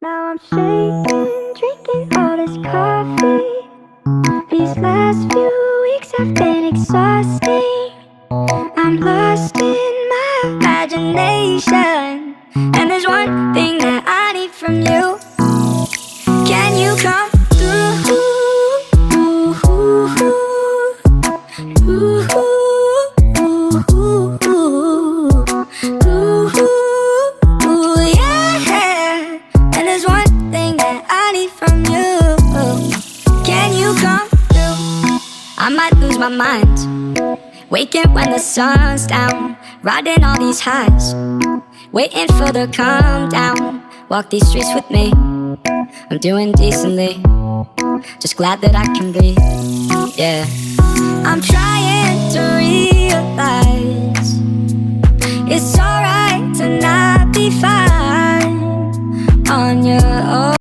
Now I'm shaking, drinking all this coffee. These last few weeks have been exhausting. I'm lost in my imagination, and there's one thing that I need from you. Can you come through? Yeah. And there's one thing that I need from you. Can you come through? I might lose my mind, waking when the sun's down, riding all these highs, waiting for the calm down. Walk these streets with me, I'm doing decently, just glad that I can breathe. Yeah, I'm trying to realize it's alright to not be fine on your own.